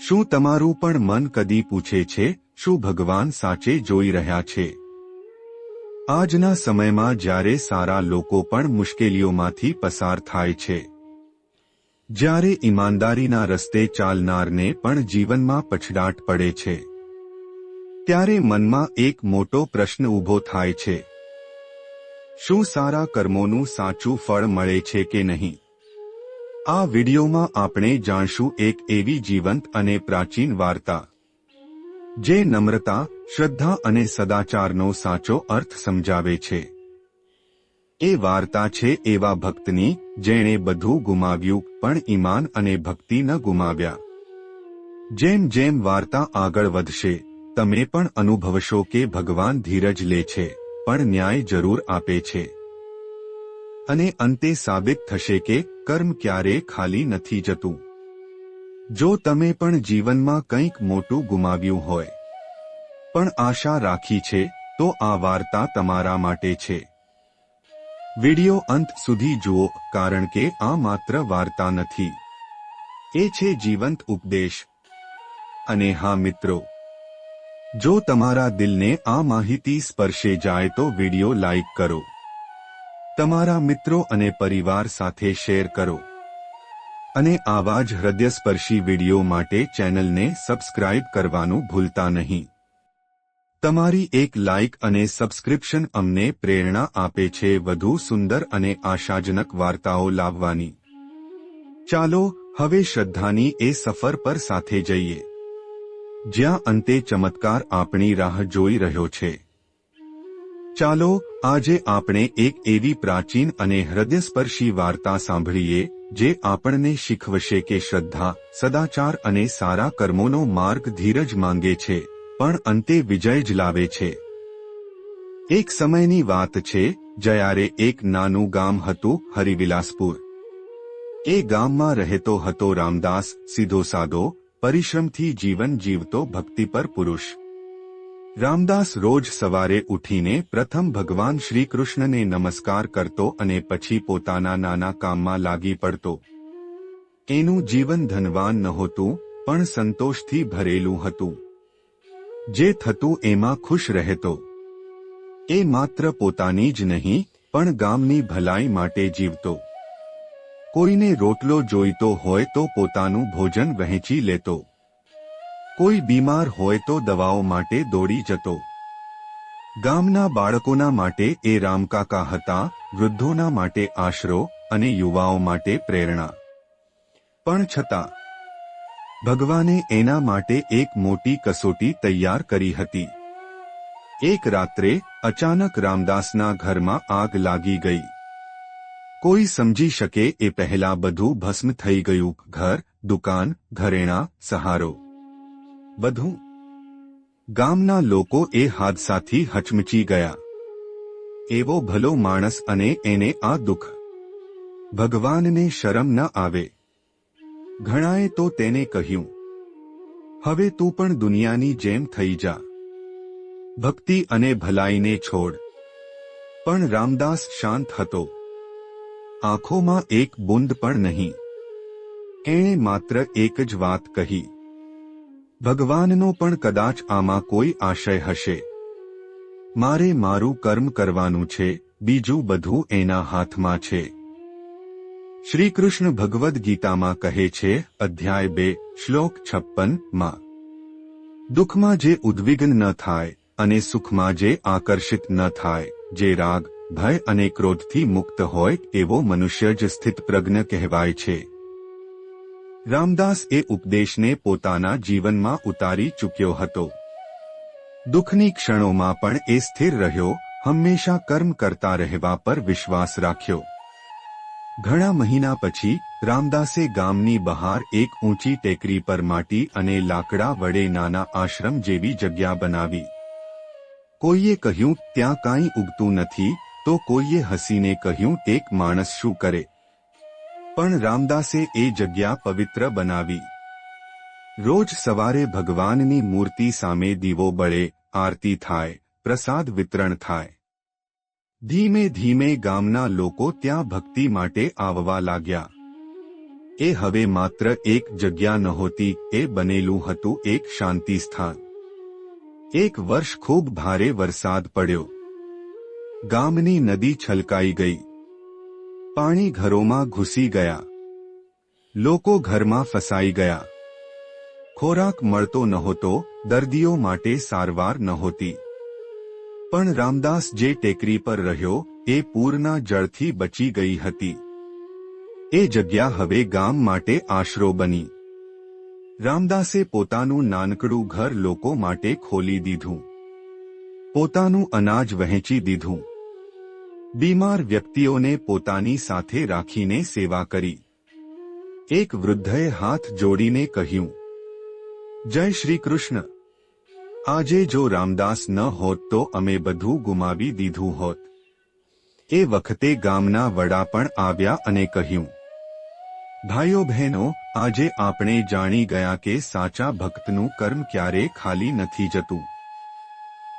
શું તમારું પણ મન કદી પૂછે છે, શું ભગવાન સાચે જોઈ રહ્યા છે? આજના સમયમાં જ્યારે સારા લોકો પણ મુશ્કેલીઓમાંથી પસાર થાય છે, જ્યારે ઈમાનદારીના રસ્તે ચાલનારને પણ જીવનમાં પછડાટ પડે છે, ત્યારે મનમાં એક મોટો પ્રશ્ન ઊભો થાય છે: શું સારા કર્મોનું સાચું ફળ મળે છે કે નહીં? આ વિડિયોમાં આપણે જાણશું એક એવી જીવંત અને પ્રાચીન વાર્તા, જે નમ્રતા, શ્રદ્ધા અને સદાચારનો સાચો અર્થ સમજાવે છે. એ વાર્તા છે એવા ભક્તની જેણે બધું ગુમાવ્યું પણ ઈમાન અને ભક્તિ ન ગુમાવ્યા. જેમ જેમ વાર્તા આગળ વધશે, તમે પણ અનુભવશો કે ભગવાન ધીરજ લે છે, પણ ન્યાય જરૂર આપે છે. અને અંતે સાબિત થશે કે કર્મ ક્યારે ખાલી નથી જતું. જો તમે પણ જીવનમાં કંઈક મોટું ગુમાવ્યું હોય, પણ આશા રાખી છે, તો આ વાર્તા તમારા માટે છે. વિડિયો અંત સુધી જુઓ, કારણ કે આ માત્ર વાર્તા નથી, એ છે જીવંત ઉપદેશ. અને હા મિત્રો, જો તમારા દિલને આ માહિતી સ્પર્શે જાય તો વિડિયો લાઈક કરો, તમારા મિત્રો અને પરિવાર સાથે શેર કરો, અને આવા જ હૃદયસ્પર્શી વિડિયો માટે ચેનલને સબસ્ક્રાઇબ કરવાનું ભૂલતા નહીં. તમારી એક લાઇક અને સબસ્ક્રિપ્શન અમને પ્રેરણા આપે છે વધુ સુંદર અને આશાજનક વાર્તાઓ લાવવાની. ચાલો હવે શ્રદ્ધાની એ સફર પર સાથે જઈએ, જ્યાં અંતે ચમત્કાર આપણી રાહ જોઈ રહ્યો છે. ચાલો આજે આપણે એક એવી પ્રાચીન અને હૃદયસ્પર્શી વાર્તા સાંભળીએ, જે આપણને શીખવશે કે શ્રદ્ધા, સદાચાર અને સારા કર્મોનો માર્ગ ધીરજ માંગે છે, પણ અંતે વિજય જ લાવે છે. એક સમયની વાત છે, જ્યારે એક નાનું ગામ હતું, હરિવિલાસપુર. એ ગામમાં રહેતો હતો રામદાસ, સીધો સાદો, પરિશ્રમથી જીવન જીવતો ભક્તિપર પુરુષ. રામદાસ રોજ સવારે ઉઠીને પ્રથમ ભગવાન શ્રીકૃષ્ણને નમસ્કાર કરતો અને પછી પોતાના નાના કામમાં લાગી પડતો. એનું જીવન ધનવાન નહોતું, પણ સંતોષથી ભરેલું હતું. જે થતું એમાં ખુશ રહેતો. એ માત્ર પોતાની જ નહીં, પણ ગામની ભલાઈ માટે જીવતો. કોઈને રોટલો જોઈતો હોય તો પોતાનું ભોજન વહેંચી લેતો. કોઈ બીમાર હોય તો દવાઓ માટે દોડી જતો. ગામના બાળકોના માટે એ રામકાકા હતા, વૃદ્ધોના માટે આશરો અને યુવાઓ માટે પ્રેરણા. પણ છતાં ભગવાને એના માટે એક મોટી કસોટી તૈયાર કરી હતી. એક રાત્રે અચાનક રામદાસના ઘરમાં આગ લાગી ગઈ. કોઈ સમજી શકે એ પહેલા બધું ભસ્મ થઈ ગયું. ઘર, દુકાન, ઘરેણાં, સહારો, બધું. ગામના લોકો એ હાદસાથી હચમચી ગયા. એવો ભલો માણસ અને એને આ દુઃખ. ભગવાનને શરમ ન આવે. ઘણાએ તો તેને કહ્યું, હવે તું પણ દુનિયાની જેમ થઈ જા, ભક્તિ અને ભલાઈને છોડ. પણ રામદાસ શાંત હતો. આંખોમાં એક બૂંદ પણ નહીં. એણે માત્ર એક જ વાત કહી, ભગવાનનો પણ કદાચ આમાં કોઈ આશય હશે. મારે મારું કર્મ કરવાનું છે, બીજું બધું એના હાથમાં છે. શ્રીકૃષ્ણ ભગવદ્ ગીતામાં કહે છે, અધ્યાય 2, શ્લોક 56 દુઃખમાં જે ઉદ્વિગ્ન ન થાય અને સુખમાં જે આકર્ષિત ન થાય, જે રાગ, ભય અને ક્રોધથી મુક્ત હોય, એવો મનુષ્ય જ સ્થિતપ્રજ્ઞ કહેવાય છે. રામદાસ એ ઉપદેશને પોતાના જીવનમાં ઉતારી ચૂક્યો હતો. દુઃખની ક્ષણોમાં પણ એ સ્થિર રહ્યો, હંમેશા કર્મ કરતા રહેવા પર વિશ્વાસ રાખ્યો. ઘણા મહિના પછી રામદાસે ગામની બહાર એક ઊંચી ટેકરી પર માટી અને લાકડા વડે નાના આશ્રમ જેવી જગ્યા બનાવી. કોઈએ કહ્યું, ત્યાં કાંઈ ઉગતું નથી, તો કોઈએ હસીને કહ્યું, એક માણસ શું કરે? પણ રામદાસે એ જગ્યા પવિત્ર બનાવી. રોજ સવારે ભગવાનની મૂર્તિ સામે દીવો બળે, આરતી થાય, પ્રસાદ વિતરણ થાય. ધીમે ધીમે ગામના લોકો ત્યાં ભક્તિ માટે આવવા લાગ્યા. એ હવે માત્ર એક જગ્યા નહોતી, એ બનેલું હતું એક શાંતિ સ્થાન. એક વર્ષ ખૂબ ભારે વરસાદ પડ્યો. ગામની નદી છલકાઈ ગઈ. પાણી ઘરોમાં ઘૂસી ગયા. લોકો ઘરમાં ફસાઈ ગયા. ખોરાક મળતો નહોતો, દર્દીઓ માટે સારવાર નહોતી. પણ રામદાસ જે ટેકરી પર રહ્યો, એ પૂરના જળથી બચી ગઈ હતી. એ જગ્યા હવે ગામ માટે આશરો બની. રામદાસે પોતાનું નાનકડું ઘર લોકો માટે ખોલી દીધું. પોતાનું અનાજ વહેંચી દીધું. બીમાર વ્યક્તિઓને પોતાની સાથે રાખીને સેવા કરી. એક વૃદ્ધએ હાથ જોડીને કહ્યું, જય શ્રી કૃષ્ણ. આજે જો રામદાસ ન હોત તો અમે બધું ગુમાવી દીધું હોત. એ વખતે ગામના વડા પણ આવ્યા અને કહ્યું, ભાઈઓ બહેનો, આજે આપણે જાણી ગયા કે સાચા ભક્તનું કર્મ ક્યારે ખાલી નથી જતું.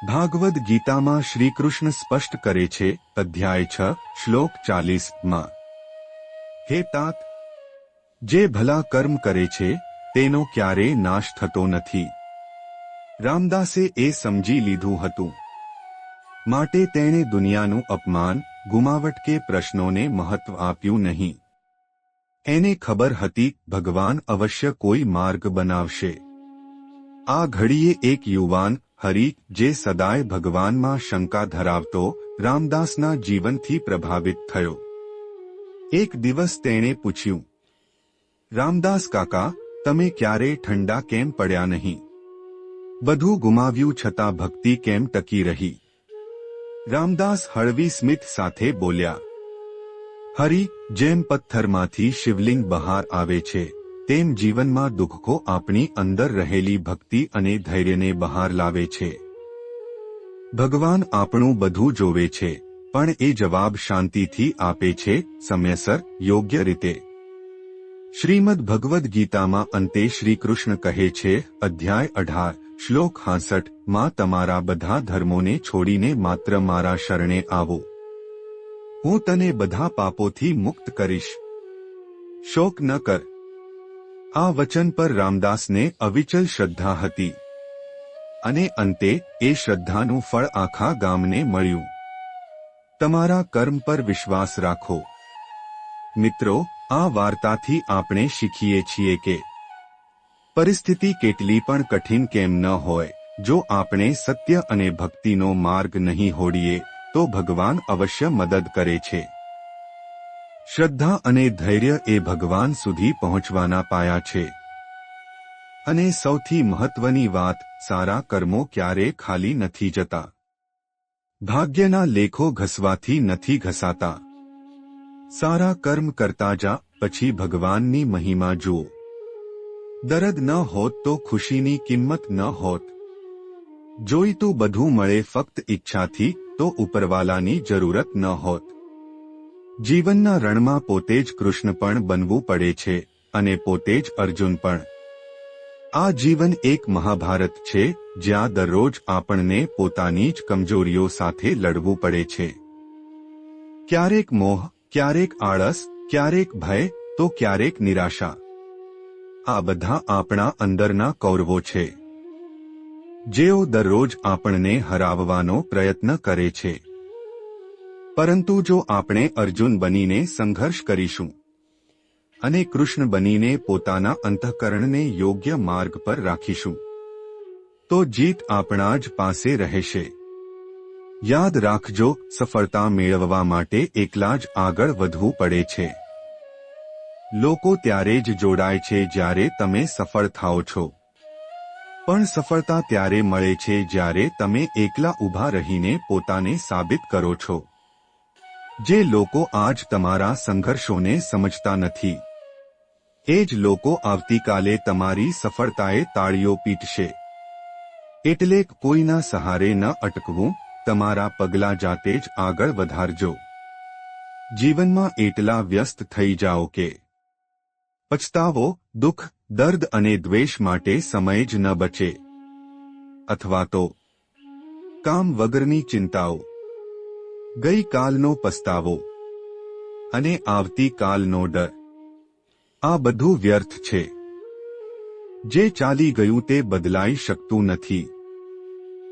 ભાગવદ ગીતામાં શ્રીકૃષ્ણ સ્પષ્ટ કરે છે, અધ્યાય 6, શ્લોક 40 હે તાત, જે ભલા કર્મ કરે છે તેનો ક્યારેય નાશ થતો નથી. રામદાસે એ સમજી લીધું હતું. માટે તેણે દુનિયાનું અપમાન, ગુમાવટ કે પ્રશ્નોને મહત્વ આપ્યું નહીં. એને ખબર હતી ભગવાન અવશ્ય કોઈ માર્ગ બનાવશે. આ ઘડીએ એક યુવાન હરિ, જે સદાય ભગવાનમાં શંકા ધરાવતો, રામદાસના જીવનથી પ્રભાવિત થયો. એક દિવસ તેણે પૂછ્યું, રામદાસ કાકા, તમે ક્યારેય ઠંડા કેમ પડ્યા નહીં? બધું ગુમાવ્યું છતાં ભક્તિ કેમ ટકી રહી? રામદાસ હળવી સ્મિત સાથે બોલ્યા, હરિ, જેમ પથ્થરમાંથી શિવલિંગ બહાર આવે છે, તેમ જીવનમાં દુઃખો આપણી અંદર રહેલી ભક્તિ અને ધૈર્યને બહાર લાવે છે. ભગવાન આપણું બધું જોવે છે, પણ એ જવાબ શાંતિથી આપે છે, સમયસર, યોગ્ય રીતે. શ્રીમદ ભગવદ્ ગીતામાં અંતે શ્રીકૃષ્ણ કહે છે, અધ્યાય 18, શ્લોક 66, માં તમારા બધા ધર્મોને છોડીને માત્ર મારા શરણે આવો. હું તને બધા પાપોથી મુક્ત કરીશ. શોક ન કર. આ વચન પર રામદાસને અવિચલ શ્રદ્ધા હતી. અને અંતે એ શ્રદ્ધાનું ફળ આખા ગામને મળ્યું. તમારા કર્મ પર વિશ્વાસ રાખો. મિત્રો, આ વાર્તાથી આપણે શીખીએ છીએ કે પરિસ્થિતિ કેટલી પણ કઠિન કેમ ન હોય, જો આપણે સત્ય અને ભક્તિનો માર્ગ નહીં હોડીએ તો ભગવાન અવશ્ય મદદ કરે છે. શ્રદ્ધા અને ધૈર્ય એ ભગવાન સુધી પહોંચવાના પાયા છે. અને સૌથી મહત્વની વાત, સારા કર્મો ક્યારે ખાલી નથી જતા. ભાગ્યના લેખો ઘસવાથી નથી ઘસાતા. સારા કર્મ કરતા જા, પછી ભગવાનની મહિમા જુઓ. દર્દ ન હોત તો ખુશીની કિંમત ન હોત. જોઈતું બધું મળે ફક્ત ઈચ્છાથી તો ઉપરવાલાની જરૂરત ન હોત. જીવનના રણમાં પોતે જ કૃષ્ણ પણ બનવું પડે છે, અને પોતે જ અર્જુન પણ. આ જીવન એક મહાભારત છે, જ્યાં દરરોજ આપણને પોતાની જ કમજોરીઓ સાથે લડવું પડે છે. ક્યારેક મોહ, ક્યારેક આળસ, ક્યારેક ભય, તો ક્યારેક નિરાશા. આ બધા આપણા અંદરના કૌરવો છે, જેઓ દરરોજ આપણને હરાવવાનો પ્રયત્ન કરે છે. પરંતુ જો આપણે અર્જુન બનીને સંઘર્ષ કરીશું અને કૃષ્ણ બનીને પોતાના અંતઃકરણને યોગ્ય માર્ગ પર રાખીશું, તો જીત આપણા જ પાસે રહેશે. યાદ રાખજો, સફળતા મેળવવા માટે એકલા જ આગળ વધવું પડે છે. લોકો ત્યારે જ જોડાય છે જ્યારે તમે સફળ થાઓ છો. પણ સફળતા ત્યારે મળે છે જ્યારે તમે એકલા ઊભા રહીને પોતાને સાબિત કરો છો. જે લોકો આજ તમારા સંઘર્ષોને સમજતા નથી, એ જ લોકો આવતીકાલે તમારી સફળતાએ તાળીઓ પીટશે. એટલે કોઈના સહારે ન અટકવું, તમારા પગલાં જાતે જ આગળ વધારજો. જીવનમાં એટલા વ્યસ્ત થઈ જાઓ કે પછતાવો, દુઃખ, દર્દ અને દ્વેષ માટે સમય જ ન બચે. અથવા તો કામ વગરની ચિંતાઓ, ગઈકાલનો પસ્તાવો અને આવતીકાલનો ડર. આ બધું વ્યર્થ છે. જે ચાલી ગયું તે બદલાઈ શકતું નથી,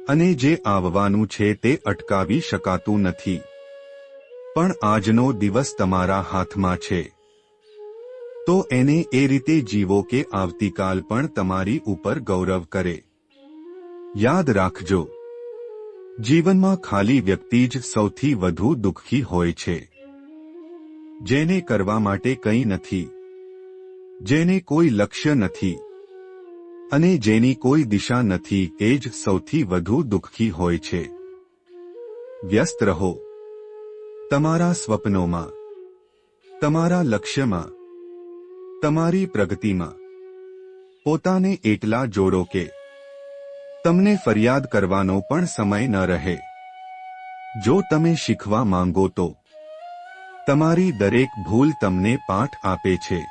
અને જે આવવાનું છે તે અટકાવી શકાતું નથી. પણ આજનો દિવસ તમારા હાથમાં છે, તો એને એ રીતે જીવો કે આવતીકાલ પણ તમારી ઉપર ગૌરવ કરે. યાદ રાખજો, જીવનમાં ખાલી વ્યક્તિ જ સૌથી વધુ દુઃખી હોય છે. જેને કરવા માટે કંઈ નથી, જેને કોઈ લક્ષ્ય નથી અને જેની કોઈ દિશા નથી, એ જ સૌથી વધુ દુઃખી હોય છે. વ્યસ્ત રહો તમારા સ્વપ્નોમાં, તમારા લક્ષ્યમાં, તમારી પ્રગતિમાં. પોતાને એટલા જોડો કે તમને ફરિયાદ કરવાનો પણ સમય ન રહે. જો તમે શીખવા માંગો તો તમારી દરેક ભૂલ તમને પાઠ આપે છે.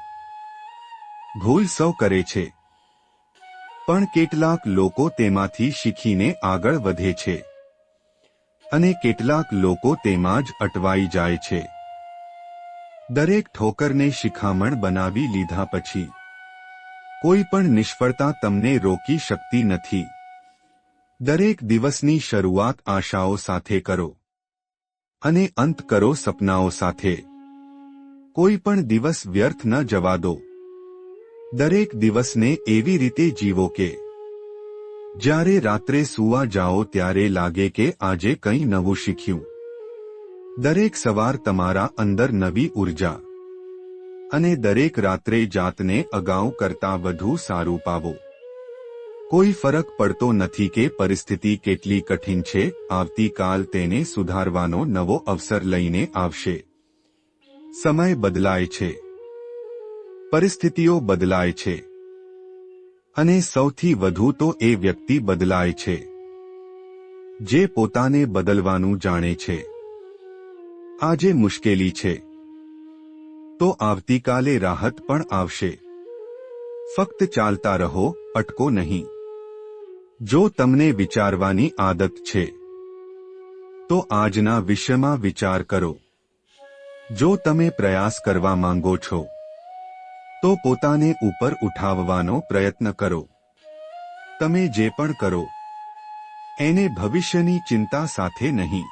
ભૂલ સૌ કરે છે, પણ કેટલાક લોકો તેમાંથી શીખીને આગળ વધે છે અને કેટલાક લોકો તેમાં જ અટવાઈ જાય છે. દરેક ઠોકરને શિખામણ બનાવી લીધા પછી કોઈ પણ નિષ્ફળતા તમને રોકી શકતી નથી. દરેક દિવસની શરૂઆત આશાઓ સાથે કરો અને અંત કરો સપનાઓ સાથે. કોઈ પણ દિવસ વ્યર્થ ન જવા દો. દરેક દિવસને એવી રીતે જીવો કે જ્યારે રાત્રે સૂવા જાઓ ત્યારે લાગે કે આજે કંઈ નવું શીખ્યું. દરેક સવાર તમારા અંદર નવી ઉર્જા અને દરેક રાત્રે જાતને અગાઉ કરતાં વધુ સારું પાવો. કોઈ ફરક પડતો નથી કે પરિસ્થિતિ કેટલી કઠિન છે, આવતીકાલ તેને સુધારવાનો નવો અવસર લઈને આવશે. સમય બદલાય છે, પરિસ્થિતિઓ બદલાય છે, અને સૌથી વધુ તો એ વ્યક્તિ બદલાય છે જે પોતાને બદલવાનું જાણે છે. આજે મુશ્કેલી છે તો આવતીકાલે રાહત પણ આવશે. ફક્ત ચાલતા રહો, અટકો નહીં. જો તમને વિચારવાની આદત છે તો આજના વિષયમાં વિચાર કરો. જો તમે પ્રયાસ કરવા માંગો છો તો પોતાને ઉપર ઉઠાવવાનો પ્રયત્ન કરો. તમે જે પણ કરો એને ભવિષ્યની ચિંતા સાથે નહીં,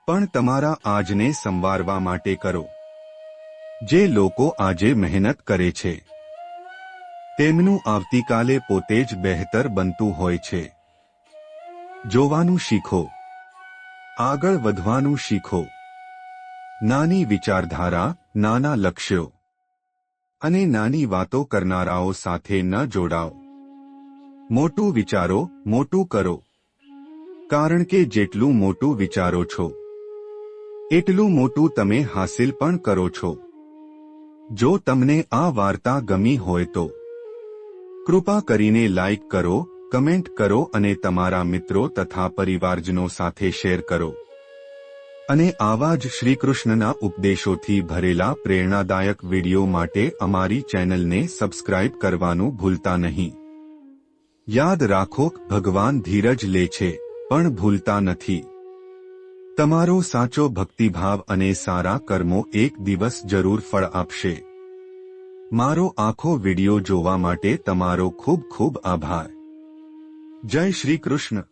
પણ તમારા આજને સંવારવા માટે કરો. જે લોકો આજે મહેનત કરે છે તેમનું આવતીકાલે પોતે જ બહેતર બનતું હોય છે. જોવાનું શીખો, આગળ વધવાનું શીખો. નાની વિચારધારા, નાના લક્ષ્યો અને નાની વાતો કરનારાઓ સાથે ન જોડાઓ. મોટું વિચારો, મોટું કરો. કારણ કે જેટલું મોટું વિચારો છો એટલું મોટું તમે હાસિલ પણ કરો છો. જો તમને આ વાર્તા ગમી હોય તો કૃપા કરીને લાઈક કરો, કમેન્ટ કરો અને તમારા મિત્રો તથા પરિવારજનો સાથે શેર કરો. અને આવા જ શ્રીકૃષ્ણના ઉપદેશોથી ભરેલા પ્રેરણાદાયક વિડીયો માટે અમારી ચેનલને સબસ્ક્રાઇબ કરવાનું ભૂલતા નહીં. યાદ રાખો, ભગવાન ધીરજ લે છે પણ ભૂલતા નથી. તમારો સાચો ભક્તિભાવ અને સારા કર્મો એક દિવસ જરૂર ફળ આપશે. મારો આખો વિડીયો જોવા માટે તમારો ખૂબ ખૂબ આભાર. જય શ્રી કૃષ્ણ.